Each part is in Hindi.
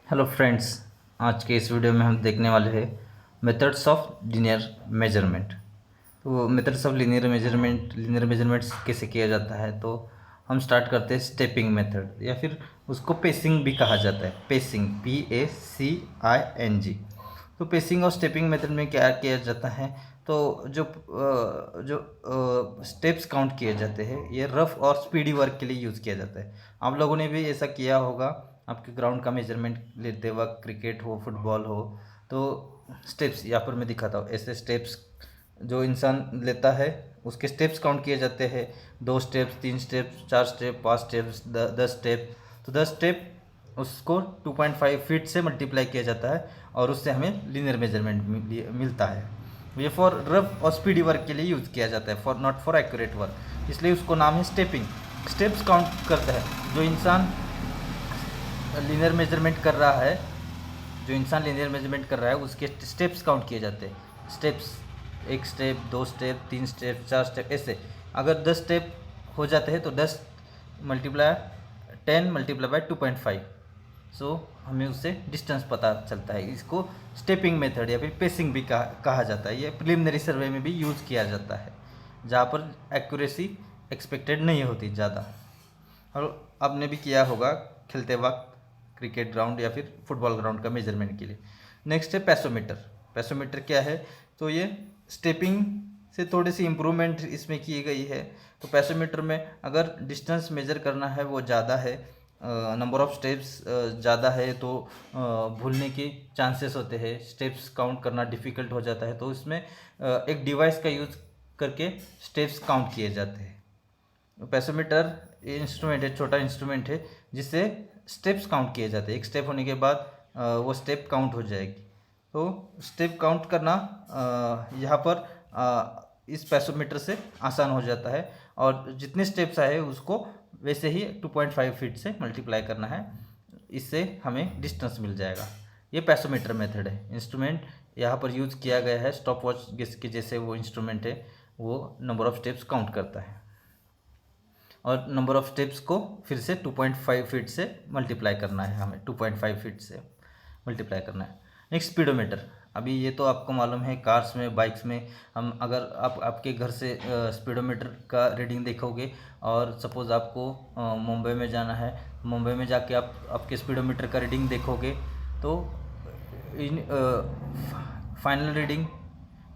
Hello friends. आज के इस वीडियो में हम देखने वाले हैं मेथड्स ऑफ लीनियर मेजरमेंट। तो मेथड्स ऑफ लीनियर मेजरमेंट्स कैसे किया जाता है, तो हम स्टार्ट करते हैं स्टेपिंग मेथड, या फिर उसको पेसिंग भी कहा जाता है। Pacing, PACING। तो पेसिंग और स्टेपिंग मेथड में क्या किया जाता है, तो जो स्टेप्स काउंट किए जाते हैं ये रफ और स्पीडी वर्क के लिए यूज़ किया जाता है। आप लोगों ने भी ऐसा किया होगा, आपके ग्राउंड का मेजरमेंट लेते वक्त, क्रिकेट हो फुटबॉल हो, तो स्टेप्स यहाँ पर मैं दिखाता हूँ। ऐसे स्टेप्स जो इंसान लेता है उसके स्टेप्स काउंट किए जाते हैं। 2 steps, 3 steps, 4 step, 5 steps, 10 step. तो 10 स्टेप उसको 2.5 फीट से मल्टीप्लाई किया जाता है और उससे हमें लीनियर मेजरमेंट मिलता है। ये फॉर रफ और स्पीडी वर्क के लिए यूज़ किया जाता है, for not for accurate work, इसलिए उसको नाम है स्टेपिंग। स्टेप्स काउंट करता है जो इंसान लीनियर मेजरमेंट कर रहा है। उसके स्टेप्स काउंट किए जाते हैं। Steps, 1 step, 2 step, 3 step, 4 step, ऐसे अगर 10 स्टेप हो जाते हैं तो 10 मल्टीप्लाई 10 मल्टीप्लाई बाय 2.5, सो हमें उससे डिस्टेंस पता चलता है। इसको स्टेपिंग मेथड या फिर पेसिंग भी कहा जाता है। ये प्रिलिमिनरी सर्वे में भी यूज़ किया जाता है, जहाँ पर एक्यूरेसी एक्सपेक्टेड नहीं होती ज़्यादा। और आपने भी किया होगा खेलते वक्त क्रिकेट ग्राउंड या फिर फुटबॉल ग्राउंड का मेजरमेंट के लिए। नेक्स्ट है पैसोमीटर। पैसोमीटर क्या है, तो ये स्टेपिंग से थोड़ी सी इम्प्रूवमेंट इसमें की गई है। तो पैसोमीटर में अगर डिस्टेंस मेजर करना है वो ज़्यादा है, नंबर ऑफ स्टेप्स ज़्यादा है, तो भूलने के चांसेस होते हैं, स्टेप्स काउंट करना डिफ़िकल्ट हो जाता है। तो इसमें एक डिवाइस का यूज़ करके स्टेप्स काउंट किए जाते हैं। पैसोमीटर इंस्ट्रूमेंट है, छोटा इंस्ट्रूमेंट है, जिससे स्टेप्स काउंट किए जाते हैं। एक स्टेप होने के बाद वो स्टेप काउंट हो जाएगी। तो स्टेप काउंट करना यहाँ पर इस पैसोमीटर से आसान हो जाता है, और जितने स्टेप्स आए उसको वैसे ही 2.5 फीट से मल्टीप्लाई करना है, इससे हमें डिस्टेंस मिल जाएगा। ये पैसोमीटर मेथड है। इंस्ट्रूमेंट यहाँ पर यूज़ किया गया है, स्टॉप वॉच के जैसे वो इंस्ट्रूमेंट है, वो नंबर ऑफ स्टेप्स काउंट करता है, और नंबर ऑफ स्टेप्स को फिर से 2.5 फीट से मल्टीप्लाई करना है। हमें 2.5 फीट से मल्टीप्लाई करना है। Next speedometer. अभी ये तो आपको मालूम है, कार्स में, बाइक्स में हम अगर आप आपके घर से स्पीडोमीटर का रीडिंग देखोगे, और सपोज़ आपको मुंबई में जाना है, मुंबई में जाके आप आपके स्पीडोमीटर का रीडिंग देखोगे, तो इन फाइनल रीडिंग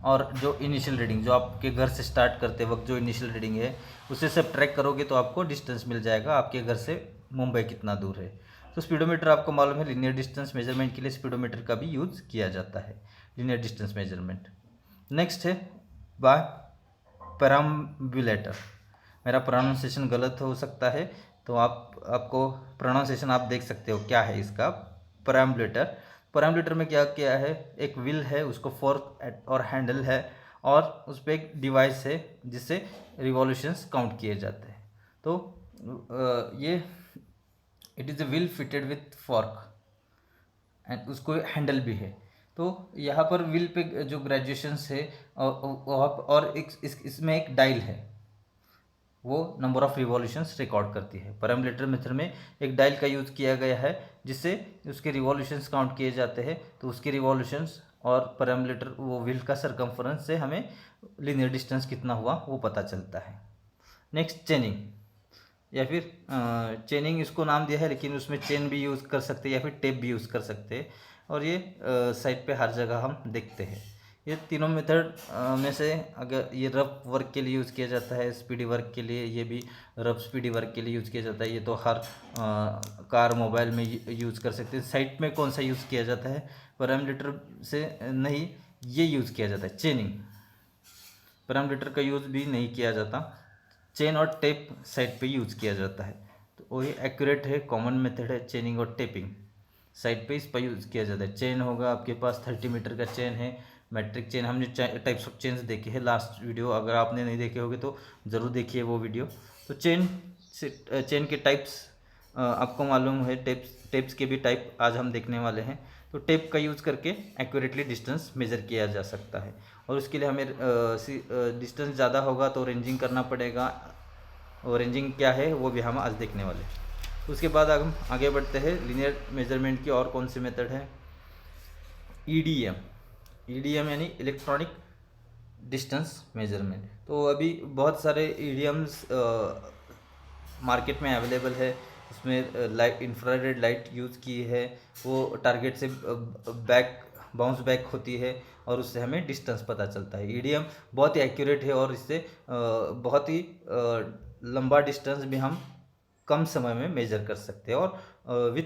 और जो इनिशियल रीडिंग, जो आपके घर से स्टार्ट करते वक्त जो इनिशियल रीडिंग है, उसे सब ट्रैक करोगे तो आपको डिस्टेंस मिल जाएगा आपके घर से मुंबई कितना दूर है। तो स्पीडोमीटर आपको मालूम है, लीनियर डिस्टेंस मेजरमेंट के लिए स्पीडोमीटर का भी यूज़ किया जाता है, लीनियर डिस्टेंस मेजरमेंट। नेक्स्ट है बाय पैराम्बुलेटर। मेरा प्रोनाउंसिएशन गलत हो सकता है, तो आपको प्रोनाउंसिएशन आप देख सकते हो क्या है इसका। पैराम्बुलेटर, पैराम्बुलेटर में क्या किया है, एक व्हील है, उसको फोर्क और हैंडल है, और उस पर एक डिवाइस है जिससे रिवॉल्यूशंस काउंट किए जाते हैं। तो ये it is a wheel fitted with fork, and उसको हैंडल भी है। तो यहाँ पर व्हील पे जो ग्रेजुएशंस है, और इसमें एक डायल है, वो नंबर ऑफ रिवॉल्यूशंस रिकॉर्ड करती है। पैरामीटर मेथड में एक डायल का यूज़ किया गया है, जिससे उसके रिवॉल्यूशंस काउंट किए जाते हैं। तो उसके रिवॉल्यूशंस और पैरामीटर, वो व्हील का सरकमफ्रेंस से हमें लीनियर डिस्टेंस कितना हुआ वो पता चलता है। नेक्स्ट चेनिंग, या फिर चेनिंग इसको नाम दिया है, लेकिन उसमें चेन भी यूज़ कर सकते हैं या फिर टेप भी यूज़ कर सकते हैं, और ये साइट पे हर जगह हम देखते हैं। ये तीनों मेथड में से अगर ये रफ वर्क के लिए यूज़ किया जाता है, स्पीडी वर्क के लिए ये भी रफ स्पीडी वर्क के लिए यूज़ किया जाता है। ये तो हर कार, मोबाइल में यूज़ कर सकते हैं। साइट में कौन सा यूज़ किया जाता है, पैरामीटर से नहीं, ये यूज़ किया जाता है चेनिंग। पैरामीटर का यूज़ भी नहीं किया जाता, चेन और टेप साइड पे यूज़ किया जाता है। तो वही एक्यूरेट है, कॉमन मेथड है चेनिंग और टेपिंग। साइड पे इस पर यूज़ किया जाता है। चेन होगा आपके पास 30 मीटर का चेन है, मैट्रिक चेन। हमने टाइप्स ऑफ चेन्स देखे हैं लास्ट वीडियो, अगर आपने नहीं देखे होगे तो ज़रूर देखिए वो वीडियो। तो चेन से चेन के टाइप्स आपको मालूम है, टेप्स के भी टाइप आज हम देखने वाले हैं। तो टेप का यूज़ करके एक्यूरेटली डिस्टेंस मेज़र किया जा सकता है, और उसके लिए हमें डिस्टेंस ज़्यादा होगा तो रेंजिंग करना पड़ेगा, और रेंजिंग क्या है वो भी हम आज देखने वाले हैं। उसके बाद हम आगे बढ़ते हैं लीनियर मेजरमेंट की और कौन सी मेथड है। ईडीएम, ईडीएम यानी इलेक्ट्रॉनिक डिस्टेंस मेजरमेंट। तो अभी बहुत सारे ईडीएम्स मार्केट में अवेलेबल है। उसमें लाइट, इंफ्रारेड लाइट यूज़ की है, वो टारगेट से बाउंस बैक होती है और उससे हमें डिस्टेंस पता चलता है। ईडीएम बहुत ही एक्यूरेट है और इससे बहुत ही लंबा डिस्टेंस भी हम कम समय में मेजर कर सकते हैं और विथ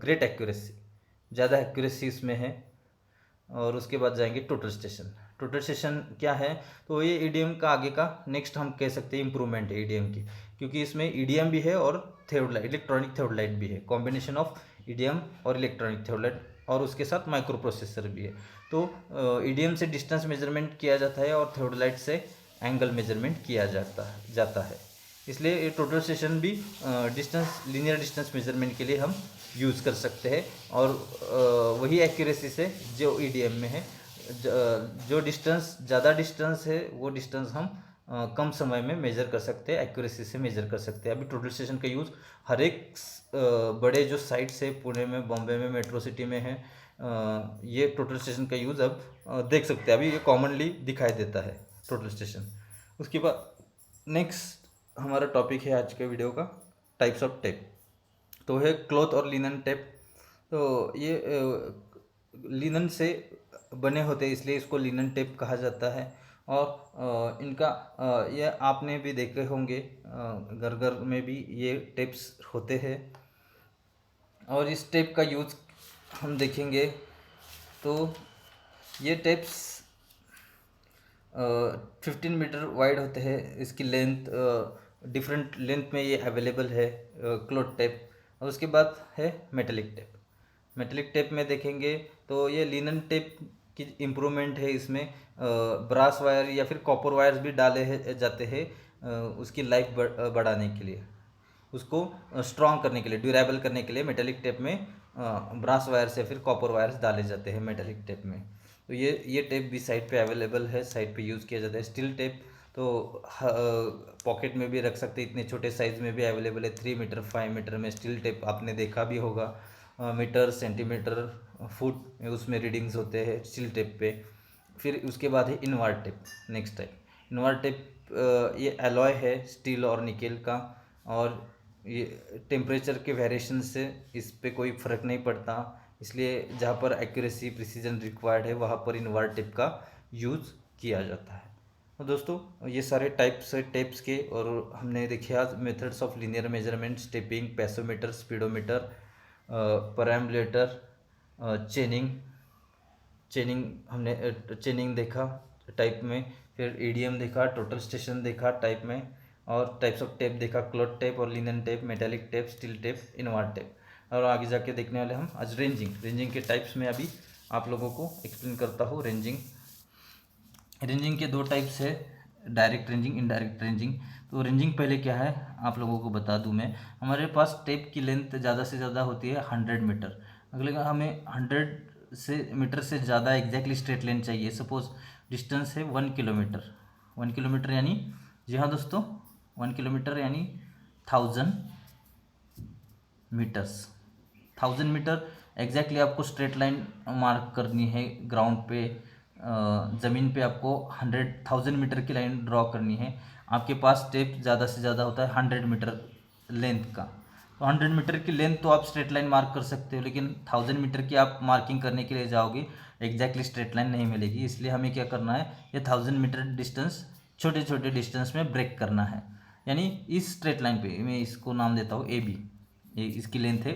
ग्रेट एक्यूरेसी, ज़्यादा एक्यूरेसी इसमें है। और उसके बाद जाएंगे टोटल स्टेशन। टोटल स्टेशन क्या है, तो ये ईडीएम का आगे का नेक्स्ट हम कह सकते हैं इम्प्रूवमेंट है ईडीएम की, क्योंकि इसमें ईडीएम भी है और थ्योडलाइट, इलेक्ट्रॉनिक थ्योडलाइट भी है, कॉम्बिनेशन ऑफ ईडीएम और इलेक्ट्रॉनिक थ्योडलाइट, और उसके साथ माइक्रो प्रोसेसर भी है। तो ईडीएम से डिस्टेंस मेजरमेंट किया जाता है और थ्योडलाइट से एंगल मेजरमेंट किया जाता है। इसलिए ये टोटल स्टेशन भी डिस्टेंस, लीनियर डिस्टेंस मेजरमेंट के लिए हम यूज़ कर सकते हैं और वही एक्यूरेसी से जो ईडीएम में है। जो डिस्टेंस, ज़्यादा डिस्टेंस है वो डिस्टेंस हम कम समय में मेजर कर सकते हैं, एक्यूरेसी से मेजर कर सकते हैं। अभी टोटल स्टेशन का यूज़ हर एक बड़े जो साइट्स है, पुणे में, बॉम्बे में, मेट्रो सिटी में है, ये टोटल स्टेशन का यूज़ अब देख सकते हैं। अभी ये कॉमनली दिखाई देता है टोटल स्टेशन। उसके बाद नेक्स्ट हमारा टॉपिक है आज के वीडियो का, टाइप्स ऑफ टेप। तो है क्लॉथ और लिनन टेप। तो ये लिनन से बने होते हैं इसलिए इसको लिनन टेप कहा जाता है। और इनका ये आपने भी देखे होंगे, घर घर में भी ये टेप्स होते हैं। और इस टेप का यूज़ हम देखेंगे तो ये टेप्स 15 मीटर वाइड होते हैं। इसकी लेंथ डिफरेंट लेंथ में ये अवेलेबल है, क्लॉथ टेप। और उसके बाद है मेटेलिक टेप। मेटेलिक टेप में देखेंगे तो ये लिनन टेप की इम्प्रूवमेंट है। इसमें ब्रास वायर या फिर कॉपर वायर्स भी डाले जाते हैं उसकी लाइफ बढ़ाने के लिए, उसको स्ट्रॉन्ग करने के लिए, ड्यूरेबल करने के लिए मेटेलिक टेप में ब्रास वायर्स या फिर कॉपर वायर्स डाले जाते हैं मेटेलिक टेप में। तो ये टेप भी साइट पे अवेलेबल है, साइट पे यूज़ किया जाता है। स्टील टेप तो पॉकेट में भी रख सकते हैं, इतने छोटे साइज़ में भी अवेलेबल है। 3 मीटर 5 मीटर में स्टील टेप आपने देखा भी होगा। मीटर, सेंटीमीटर, फुट उसमें रीडिंग्स होते हैं स्टील टेप पे। फिर उसके बाद है Invar tape, next type. Invar tape ये एलॉय है स्टील और निकेल का, और ये टेम्परेचर के वेरिएशन से इस पे कोई फ़र्क नहीं पड़ता, इसलिए जहाँ पर एक्यूरेसी, प्रिसीजन रिक्वायर्ड है वहाँ पर इनवार टेप का यूज़ किया जाता है। तो दोस्तों ये सारे टाइप्स है टेप्स के, और हमने देखे आज methods of linear measurement, stepping, pacometer, speedometer, perambulator, chaining हमने चेनिंग देखा टाइप में, फिर ईडीएम देखा, टोटल स्टेशन देखा टाइप में, और टाइप्स ऑफ टेप देखा, क्लॉथ टेप और linen tape, metallic tape, steel tape, Invar tape. और आगे जाके देखने वाले हम आज रेंजिंग के टाइप्स में अभी आप लोगों को एक्सप्लेन करता हूँ। रेंजिंग के 2 टाइप्स है, डायरेक्ट रेंजिंग, इनडायरेक्ट रेंजिंग। तो रेंजिंग पहले क्या है आप लोगों को बता दूं मैं। हमारे पास टेप की लेंथ ज़्यादा से ज़्यादा होती है 100 मीटर। अगले हमें 100 मीटर से ज़्यादा एग्जैक्टली स्ट्रेट लाइन चाहिए। सपोज डिस्टेंस है 1 किलोमीटर। 1 किलोमीटर यानी, जी हाँ दोस्तों, 1 किलोमीटर यानी 1000 मीटर्स। 1000 मीटर एग्जैक्टली आपको स्ट्रेट लाइन मार्क करनी है ग्राउंड पे, ज़मीन पे आपको 1000 मीटर की लाइन ड्रॉ करनी है। आपके पास टेप ज़्यादा से ज़्यादा होता है 100 मीटर लेंथ का। तो 100 मीटर की लेंथ तो आप स्ट्रेट लाइन मार्क कर सकते हो, लेकिन 1000 मीटर की आप मार्किंग करने के लिए जाओगे एग्जैक्टली स्ट्रेट लाइन नहीं मिलेगी। इसलिए हमें क्या करना है, ये 1000 मीटर डिस्टेंस छोटे छोटे डिस्टेंस में ब्रेक करना है। यानी इस स्ट्रेट लाइन पे मैं इसको नाम देता हूँ AB, ये इसकी लेंथ है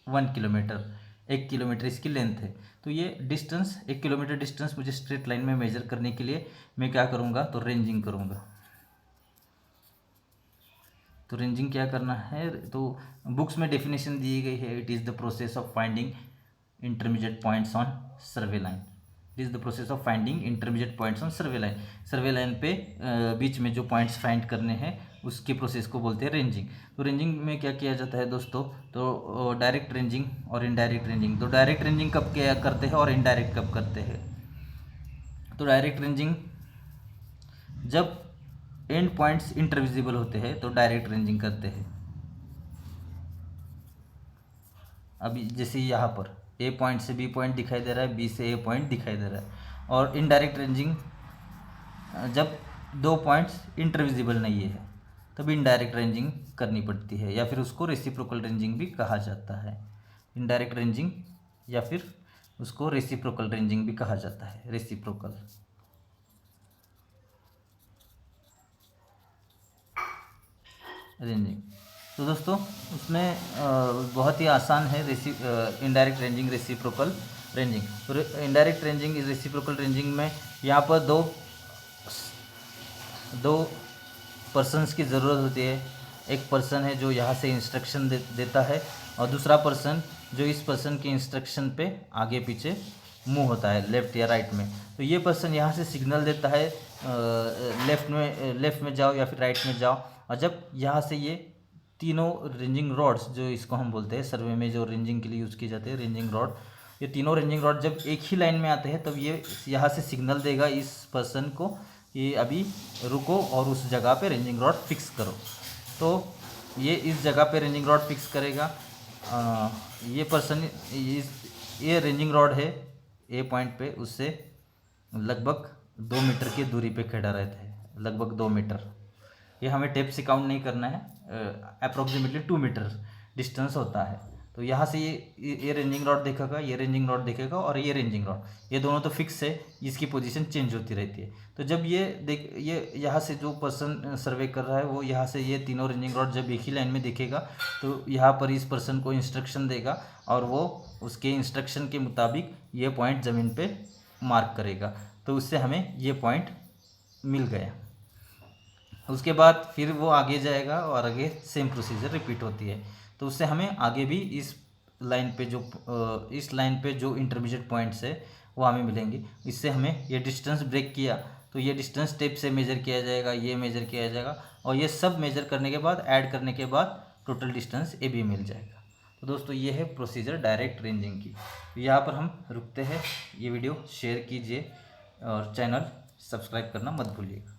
1 किलोमीटर, 1 किलोमीटर इसकी लेंथ है। तो ये डिस्टेंस 1 किलोमीटर डिस्टेंस मुझे स्ट्रेट लाइन में मेजर करने के लिए मैं क्या करूँगा, तो रेंजिंग करूँगा। तो रेंजिंग क्या करना है, तो बुक्स में डेफिनेशन दी गई है, it is the process of finding intermediate points on survey line. It is the process of finding intermediate points on survey line. Survey line पे बीच में जो पॉइंट्स फाइंड करने हैं उसकी प्रोसेस को बोलते हैं रेंजिंग। तो रेंजिंग में क्या किया जाता है दोस्तों, तो डायरेक्ट रेंजिंग और इनडायरेक्ट रेंजिंग। तो डायरेक्ट रेंजिंग कब क्या करते हैं और इनडायरेक्ट कब करते हैं। तो डायरेक्ट रेंजिंग जब एंड पॉइंट्स इंटरविजिबल होते हैं तो डायरेक्ट रेंजिंग करते हैं। अभी जैसे यहाँ पर ए पॉइंट से बी पॉइंट दिखाई दे रहा है, बी से ए पॉइंट दिखाई दे रहा है। और इनडायरेक्ट रेंजिंग जब दो पॉइंट्स इंटरविजिबल नहीं है तब इनडायरेक्ट रेंजिंग करनी पड़ती है, या फिर उसको रेसिप्रोकल रेंजिंग भी कहा जाता है। इनडायरेक्ट रेंजिंग या फिर उसको रेसिप्रोकल रेंजिंग भी कहा जाता है, रेसिप्रोकल। रेंजिंग तो दोस्तों उसमें बहुत ही आसान है इनडायरेक्ट रेंजिंग, रेसिप्रोकल रेंजिंग। तो इनडायरेक्ट रेंजिंग रेसिप्रोकल रेंजिंग में यहाँ पर दो पर्सन्स की ज़रूरत होती है। एक पर्सन है जो यहाँ से इंस्ट्रक्शन देता है, और दूसरा पर्सन जो इस पर्सन के इंस्ट्रक्शन पे आगे पीछे मूव होता है, लेफ़्ट या राइट में। तो ये पर्सन यहाँ से सिग्नल देता है लेफ़्ट में जाओ या फिर राइट में जाओ। और जब यहाँ से ये तीनों रेंजिंग रॉड्स, जो इसको हम बोलते हैं सर्वे में जो रेंजिंग के लिए यूज़ की जाती है रेंजिंग रॉड, ये तीनों रेंजिंग रॉड जब एक ही लाइन में आते हैं तब ये यहाँ से सिग्नल देगा इस पर्सन को, ये अभी रुको और उस जगह पे रेंजिंग रॉड फिक्स करो। तो ये इस जगह पे रेंजिंग रॉड फिक्स करेगा। ये पर्सन ये रेंजिंग रॉड है ए पॉइंट पे, उससे लगभग 2 मीटर की दूरी पे खड़ा रहता है, लगभग 2 मीटर। ये हमें टेप से काउंट नहीं करना है, अप्रोक्सीमेटली 2 मीटर डिस्टेंस होता है। तो यहाँ से ये रेंजिंग रॉड देखेगा, ये रेंजिंग रॉड देखेगा, और ये रेंजिंग रॉड, ये दोनों तो फिक्स है, इसकी पोजीशन चेंज होती रहती है। तो जब ये यहाँ से जो पर्सन सर्वे कर रहा है वो यहाँ से ये तीनों रेंजिंग रॉड जब एक ही लाइन में देखेगा तो यहाँ पर इस पर्सन को इंस्ट्रक्शन देगा, और वो उसके इंस्ट्रक्शन के मुताबिक ये पॉइंट ज़मीन पे मार्क करेगा। तो उससे हमें ये पॉइंट मिल गया। उसके बाद फिर वो आगे जाएगा और आगे सेम प्रोसीजर रिपीट होती है। तो उससे हमें आगे भी इस लाइन पे जो इंटरमीडिएट पॉइंट्स है वो हमें मिलेंगे। इससे हमें ये डिस्टेंस ब्रेक किया तो ये डिस्टेंस टेप से मेज़र किया जाएगा, ये मेज़र किया जाएगा, और ये सब मेज़र करने के बाद ऐड करने के बाद टोटल डिस्टेंस ए भी मिल जाएगा। तो दोस्तों ये है प्रोसीजर डायरेक्ट रेंजिंग की। तो यहाँ पर हम रुकते हैं। ये वीडियो शेयर कीजिए और चैनल सब्सक्राइब करना मत भूलिएगा।